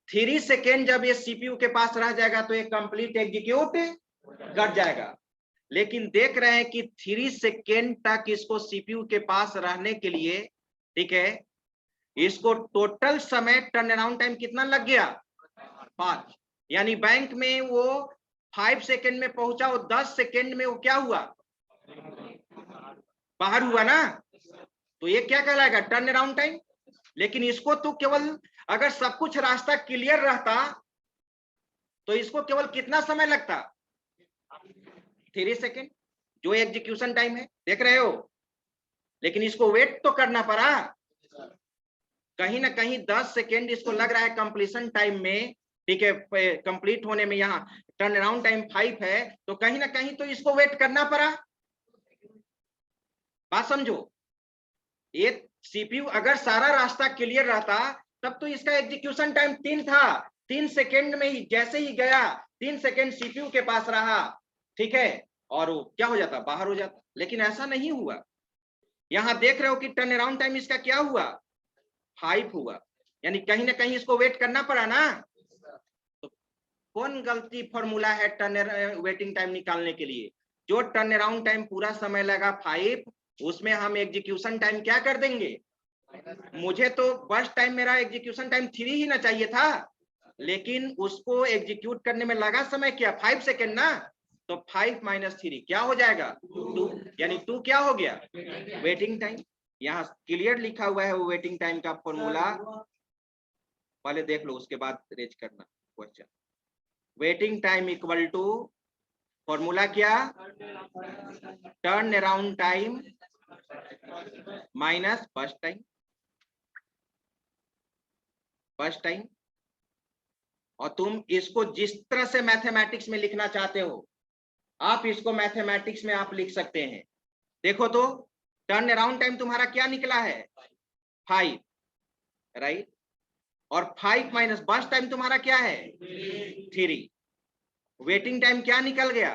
A: 3 सेकेंड जब ये सीपीयू के पास रह जाएगा तो ये कंप्लीट एग्जीक्यूट कर जाएगा। लेकिन देख रहे हैं कि 3 सेकेंड तक इसको सीपीयू के पास रहने के लिए, ठीक है, इसको टोटल समय टर्न अराउंड टाइम कितना लग गया? 5। यानी बैंक में वो 5 सेकेंड में पहुंचा, वो 10 सेकेंड में वो क्या हुआ? बाहर हुआ ना। तो ये क्या कहलाएगा? Turn around time. लेकिन इसको तो केवल, अगर सब कुछ रास्ता क्लियर रहता तो इसको केवल कितना समय लगता? 3 सेकेंड, जो एग्जीक्यूशन टाइम है, देख रहे हो। लेकिन इसको वेट तो करना पड़ा, कहीं ना कहीं 10 सेकेंड इसको लग रहा है कंप्लीशन टाइम में, ठीक है, कंप्लीट होने में। यहाँ टर्न अराउंड टाइम 5 है, तो कहीं ना कहीं तो इसको वेट करना पड़ा। बात समझो, ये सीपीयू अगर सारा रास्ता क्लियर रहता तब तो इसका एग्जीक्यूशन टाइम 3 था। 3 सेकेंड में ही जैसे ही गया, 3 सेकेंड सीपीयू के पास रहा, ठीक है, और वो क्या हो जाता? बाहर हो जाता। लेकिन ऐसा नहीं हुआ, यहाँ देख रहे हो कि टर्न अराउंड टाइम इसका क्या हुआ, 5 हुआ, यानी कहीं ना कहीं इसको वेट करना पड़ा ना। तो कौन गलती फॉर्मूला है टर्न वेटिंग टाइम निकालने के लिए? जो टर्न अराउंड टाइम पूरा समय लगा 5, उसमें हम एग्जीक्यूशन टाइम क्या कर देंगे? मुझे तो बस टाइम मेरा एग्जीक्यूशन टाइम 3 ही ना चाहिए था, लेकिन उसको एग्जीक्यूट करने में लगा समय क्या, 5 सेकेंड ना। तो 5 - 3 क्या हो जाएगा, 2, यानी 2 क्या हो गया, वेटिंग टाइम। यहाँ क्लियर लिखा हुआ है वो वेटिंग टाइम का फॉर्मूला, पहले देख लो उसके बाद रेज करना question. Waiting time equal to formula क्या, turn around time minus burst time, burst time. और तुम इसको जिस तरह से मैथमेटिक्स में लिखना चाहते हो, आप इसको मैथमेटिक्स में आप लिख सकते हैं। देखो तो टर्न अराउंड टाइम तुम्हारा क्या निकला है, 5, राइट, और 5 माइनस बस टाइम तुम्हारा क्या है, 3, वेटिंग टाइम क्या निकल गया,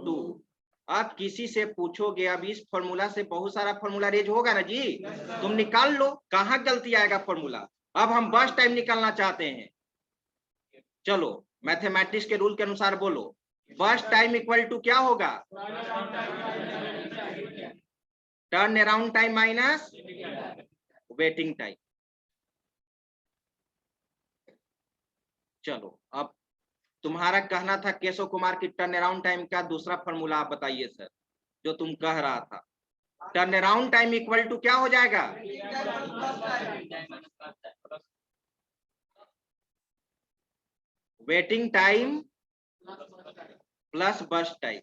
A: 2। अब किसी से पूछोगे, अब इस फॉर्मूला से बहुत सारा फॉर्मूला रेज होगा ना जी, तुम निकाल लो कहां गलती आएगा फॉर्मूला। अब हम बस टाइम निकालना चाहते हैं, चलो मैथमेटिक्स के रूल के अनुसार बोलो, बस टाइम इक्वल टू क्या होगा, turn around time minus waiting time. चलो अब तुम्हारा कहना था केशव कुमार की टर्न अराउंड टाइम का दूसरा फॉर्मूला आप बताइए सर, जो तुम कह रहा था। Turn around time equal to क्या हो जाएगा, waiting time plus burst time.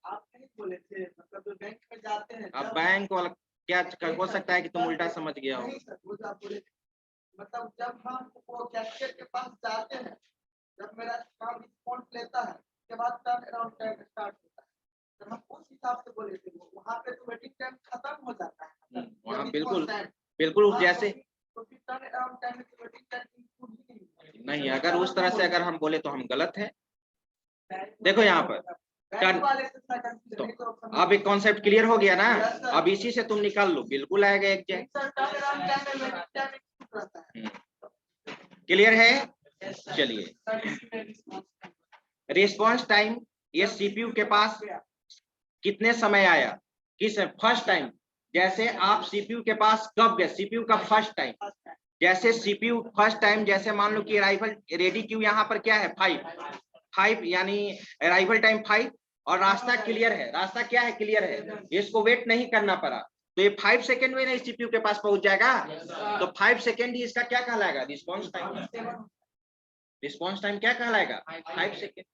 B: आप नहीं बोले थे, मतलब जो बैंक में जाते हैं,
A: अब
B: जब-
A: बैंक वाला क्या हो सकता है कि तुम उल्टा समझ गया हो।
B: नहीं सर, वो जो आप बोले थे, मतलब जब हम वो कैशियर के पास जाते हैं, जब मेरा काम रिस्पॉन्स लेता है, उसके बाद टर्न अराउंड टाइम स्टार्ट होता है। जब हम उस हिसाब से बोले थे, वहाँ पे तो वेटिंग टाइम खत्म हो जाता है।
A: वहाँ
B: जब
A: बिल्कुल
B: response time,
A: बिल्कुल
B: हाँ,
A: जैसे
B: तो फिर टर्न अराउंड टाइम में तो वेटिंग टाइम इंक्लूड ही नहीं होता।
A: नहीं, अगर उस तरह से अगर हम बोले तो हम गलत है। देखो यहाँ पर
B: बैंक वाले से थोड़ा confusion
A: तो
B: है, तो समझ-
A: अब एक कॉन्सेप्ट क्लियर हो गया ना,
B: Yes, sir.
A: अब इसी से तुम निकाल लो, बिल्कुल आएगा exact.
B: Sir, turn around time में वेटिंग टाइम इंक्लूड रहता है।
A: क्लियर है,
B: Yes, sir.
A: चलिए।
B: सर, इसमें response time।
A: रिस्पॉन्स टाइम, ये सीपीयू के पास कितने समय आया, किस फर्स्ट टाइम, जैसे आप सीपीयू के पास कब गए, सीपीयू का फर्स्ट टाइम, जैसे सीपीयू फर्स्ट टाइम, जैसे मान लो कि अराइवल रेडी क्यू यहाँ पर क्या है 5 यानी अराइवल टाइम 5, और रास्ता क्लियर है, रास्ता क्या है, क्लियर है, इसको वेट नहीं करना पड़ा, तो ये 5 सेकेंड में नहीं सीपीयू के पास पहुंच जाएगा। तो 5 सेकेंड ही इसका क्या कहलाएगा, रिस्पॉन्स टाइम। रिस्पॉन्स टाइम क्या कहलाएगा, 5 सेकेंड।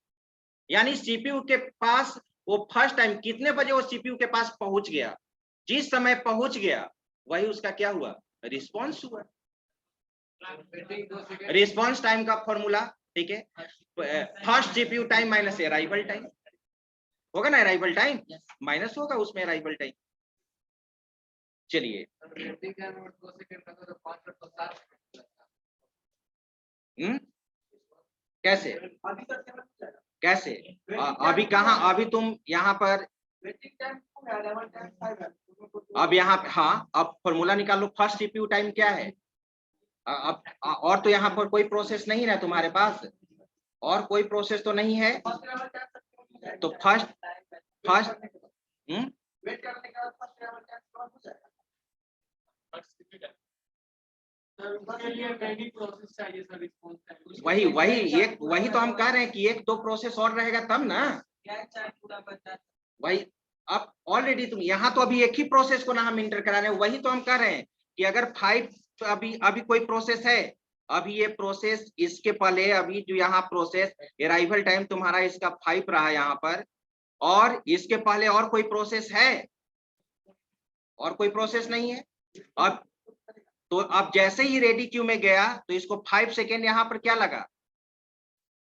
A: यानी सीपीयू के पास वो फर्स्ट टाइम कितने बजे वो सीपीयू के पास पहुंच गया, जिस समय पहुंच गया वही उसका क्या हुआ, रिस्पॉन्स हुआ। रिस्पॉन्स टाइम का फॉर्मूला, ठीक है, first CPU time minus arrival time होगा ना, अराइवल टाइम माइनस होगा उसमें अराइवल टाइम। चलिए कैसे
B: अभी तक समझ जाएगा।
A: कैसे अभी कहाँ, अभी तुम यहाँ पर
B: वेटिंग टाइम 2 है, अराइवल टाइम 5 है।
A: अब यहाँ पे हाँ, अब फॉर्मूला निकालो, फर्स्ट सीपीयू टाइम क्या है, अब और तो यहाँ पर कोई प्रोसेस नहीं है तुम्हारे पास, और कोई प्रोसेस तो नहीं है, तो फर्स्ट
B: वेट करने के बाद फर्स्ट अराइवल टाइम कम हो जाएगा।
A: वही वही तो हम कह रहे हैं कि 1-2 प्रोसेस और रहेगा तब ना, वही। अब ऑलरेडी तुम यहाँ तो अभी एक ही प्रोसेस को ना हम इंटर करा रहे हैं, वही तो हम कह रहे हैं कि अगर 5 अभी कोई प्रोसेस है, अभी ये प्रोसेस इसके पहले अभी जो यहाँ प्रोसेस अराइवल टाइम तुम्हारा इसका 5 रहा यहाँ पर, और इसके पहले और कोई प्रोसेस है, और कोई प्रोसेस नहीं है। अब तो अब जैसे ही रेडी क्यू में गया तो इसको 5 सेकेंड यहाँ पर क्या लगा,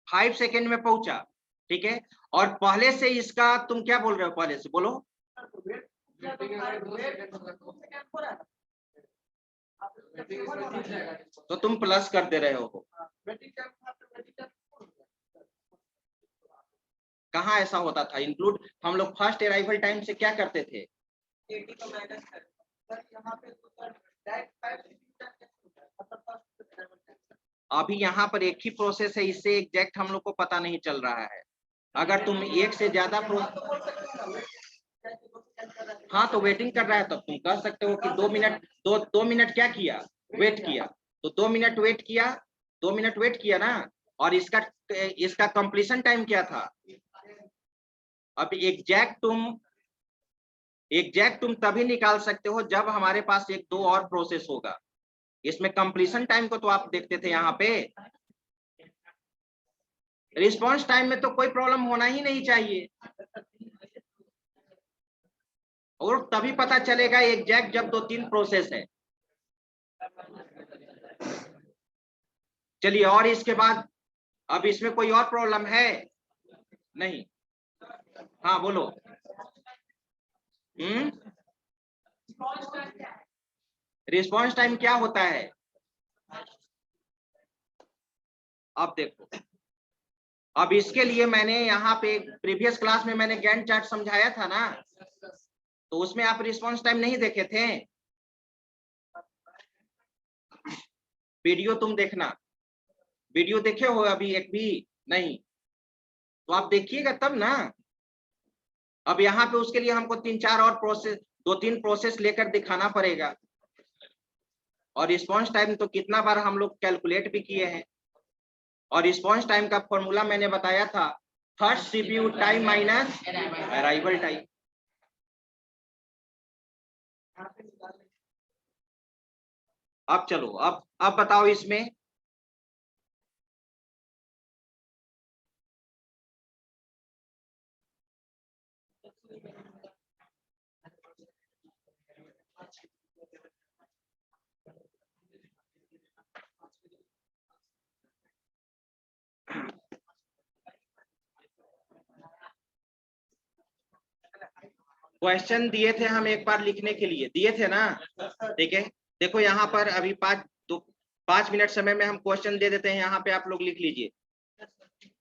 A: 5 सेकेंड में पहुंचा, ठीक है, और पहले से इसका तुम क्या बोल रहे हो, पहले से बोलो, तो तुम प्लस कर दे रहे हो, कहाँ ऐसा होता था इंक्लूड, हम लोग फर्स्ट अराइवल टाइम से क्या करते थे,
B: 80 को माइनस कर सर यहाँ पे तो सर डायरेक्ट 5 कैसे होता है मतलब फर्स्ट
A: अभी यहाँ पर एक ही प्रोसेस है, इससे एग्जैक्ट हम लोग को पता नहीं चल रहा है। अगर तुम एक से ज्यादा हाँ तो वेटिंग कर रहा है, तब तुम कह सकते हो कि 2 मिनट 2 मिनट क्या किया, वेट किया, तो 2 मिनट वेट किया, 2 मिनट वेट किया ना। और इसका कंप्लीशन टाइम क्या था। अब एग्जैक्ट तुम तभी निकाल सकते हो जब हमारे पास एक दो और प्रोसेस होगा। इसमें कंप्लीशन टाइम को तो आप देखते थे यहाँ पे, रिस्पॉन्स टाइम में तो कोई प्रॉब्लम होना ही नहीं चाहिए, और तभी पता चलेगा एग्जैक्ट जब 2-3 प्रोसेस है। चलिए, और इसके बाद अब इसमें कोई और प्रॉब्लम है नहीं। हाँ बोलो। रिस्पॉन्स टाइम क्या होता है। अब देखो, अब इसके लिए मैंने यहाँ पे प्रीवियस क्लास में मैंने गैंट चार्ट समझाया था ना, तो उसमें आप रिस्पॉन्स टाइम नहीं देखे थे। वीडियो तुम देखना, वीडियो देखे हो अभी एक भी नहीं, तो आप देखिएगा तब ना। अब यहाँ पे उसके लिए हमको 3-4 और प्रोसेस, 2-3 प्रोसेस लेकर दिखाना पड़ेगा। और रिस्पॉन्स टाइम तो कितना बार हम लोग कैलकुलेट भी किए हैं। और रिस्पॉन्स टाइम का फॉर्मूला मैंने बताया था, first CPU time minus arrival time. अब चलो, अब बताओ इसमें क्वेश्चन दिए थे हम एक बार लिखने के लिए, दिए थे ना। ठीक है, देखो यहाँ पर अभी 5 मिनट समय में हम क्वेश्चन दे देते हैं, यहाँ पे आप लोग लिख लीजिए।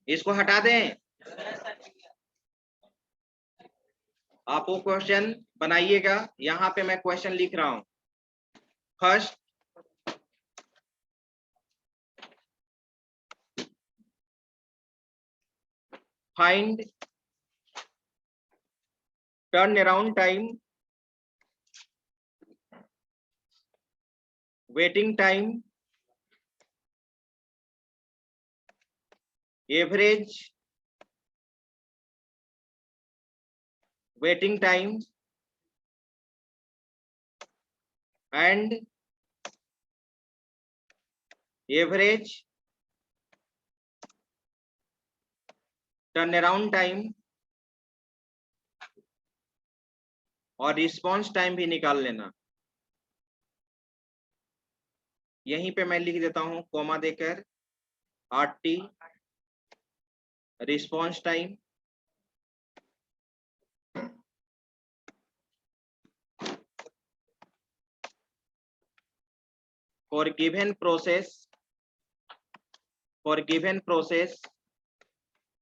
A: इसको हटा दें, आप वो क्वेश्चन बनाइएगा। यहाँ पे मैं क्वेश्चन लिख रहा हूं। First, find turn around time, waiting time, average waiting time and average turn around time, और रिस्पॉन्स टाइम भी निकाल लेना। यहीं पे मैं लिख देता हूं कोमा देकर, RT response time for given process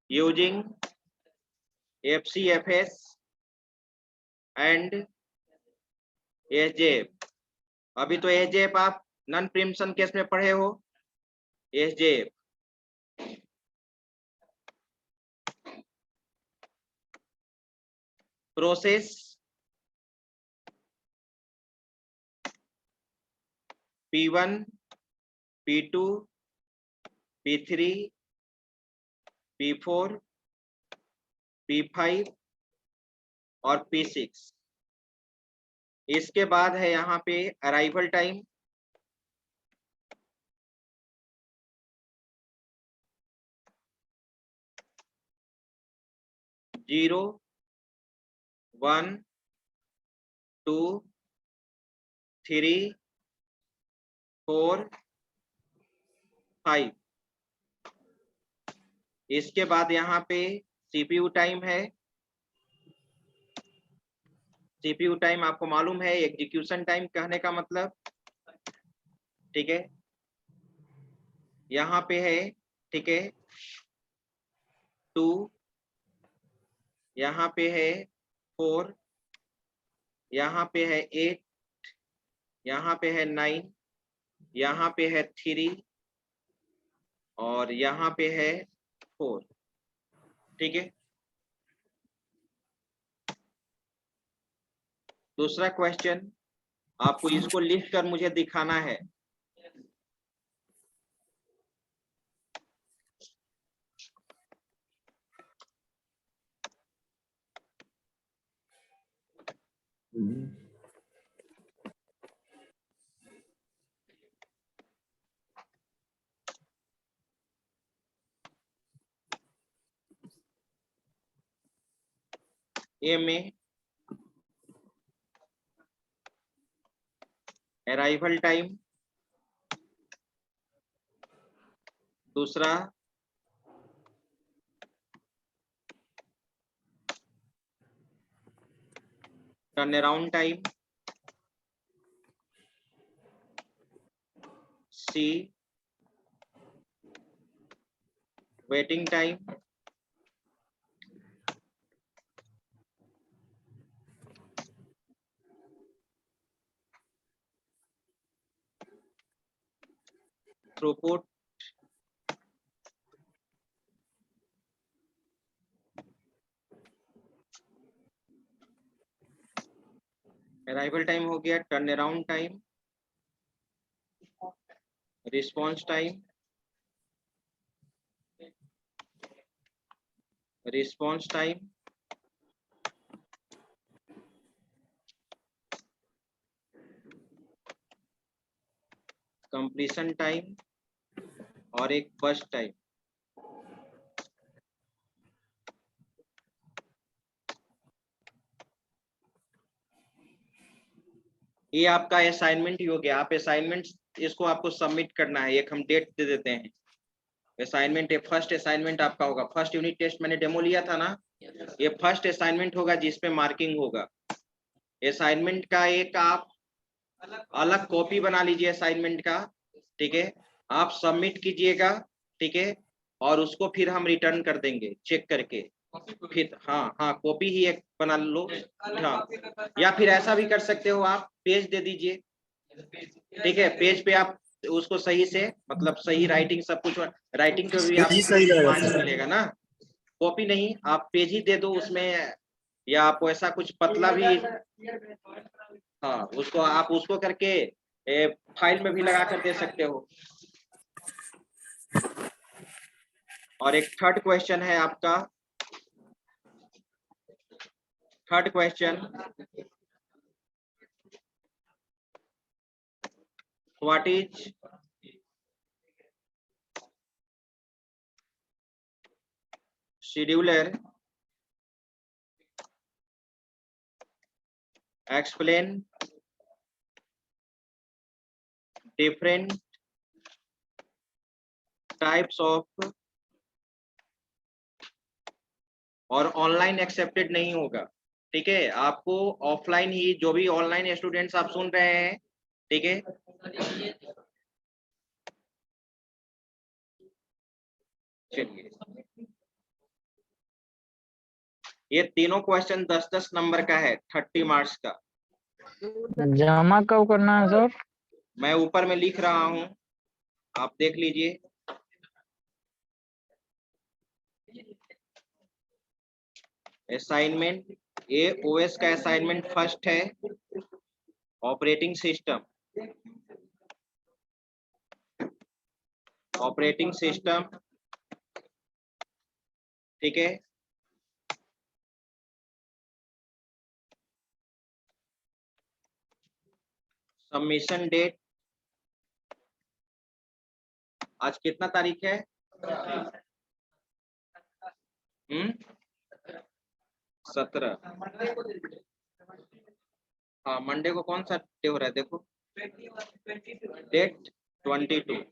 A: using FCFS and SJF। अभी तो SJF आप नॉन प्रीम्पशन केस में पढ़े हो। SJF process P1, P2, P3, P4, P5 और P6। इसके बाद है यहाँ पे अराइवल टाइम, जीरो, 1, 2, 3, 4, 5। इसके बाद यहाँ पे CPU टाइम है। CPU टाइम आपको मालूम है एग्जीक्यूशन टाइम कहने का मतलब, ठीक है। यहाँ पे है, ठीक है, 2, यहाँ पे है 4, यहाँ पे है 8, यहाँ पे है 9, यहाँ पे है 3 और यहाँ पे है 4। ठीक है, दूसरा क्वेश्चन, आपको इसको लिख कर मुझे दिखाना है। ए में अराइवल टाइम, दूसरा turn around time, C waiting time, throughput, arrival time हो गया, turn around time, response time, response time, completion time और एक बस्ट टाइम। ये आपका असाइनमेंट ही हो गया। आप असाइनमेंट इसको आपको सबमिट करना है। एक हम डेट दे देते हैं। असाइनमेंट फर्स्ट असाइनमेंट आपका होगा। फर्स्ट यूनिट टेस्ट मैंने डेमो लिया था ना, ये फर्स्ट असाइनमेंट होगा जिसपे मार्किंग होगा। असाइनमेंट का एक आप अलग कॉपी बना लीजिए असाइनमेंट का, ठीक है, आप सबमिट कीजिएगा, ठीक है, और उसको फिर हम रिटर्न कर देंगे चेक करके। फिर हाँ कॉपी ही एक बना लो। हाँ, या फिर ऐसा भी कर सकते हो, आप पेज दे दीजिए, ठीक है, पेज पे आप उसको सही से, मतलब सही राइटिंग सब कुछ, राइटिंग पे भी
C: पेज ही सही रहेगा
A: मार्क्स
C: सर।
A: मिलेगा ना। कॉपी नहीं, आप पेज ही दे दो उसमें, या आप ऐसा कुछ पतला भी, हाँ उसको आप उसको करके फाइल में भी लगा कर दे सकते हो। और एक थर्ड क्वेश्चन है आपका, third question, what is scheduler, explain different types of, और ऑनलाइन एक्सेप्टेड नहीं होगा, ठीक है, आपको ऑफलाइन ही, जो भी ऑनलाइन स्टूडेंट्स आप सुन रहे हैं, ठीक है, चलिए ये तीनों क्वेश्चन 10-10 नंबर का है, 30 मार्क्स का।
E: जमा कब करना है सर?
A: मैं ऊपर में लिख रहा हूं, आप देख लीजिए। असाइनमेंट ए ओएस का असाइनमेंट फर्स्ट है, ऑपरेटिंग सिस्टम, ऑपरेटिंग सिस्टम, ठीक है, सबमिशन डेट, आज कितना तारीख है? 17। हाँ मंडे को कौन सा डे हो रहा है देखो, डेट 22,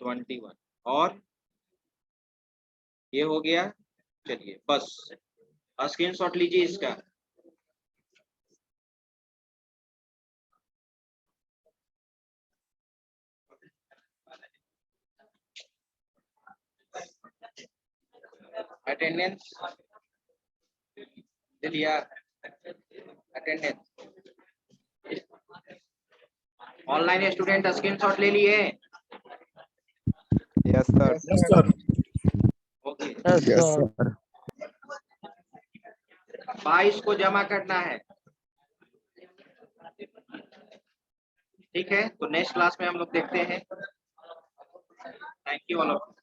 A: 21 और ये हो गया। चलिए बस स्क्रीनशॉट लीजिए इसका। अटेंडेंस दे दिया, अटेंडेंस। ऑनलाइन स्टूडेंट स्क्रीनशॉट ले लिए?
F: Yes, sir.
D: Yes, sir.
A: Okay,
E: yes
F: Yes,
E: sir.
F: sir.
A: 22 को जमा करना है। ठीक है, तो नेक्स्ट क्लास में हम लोग देखते हैं। Thank you all of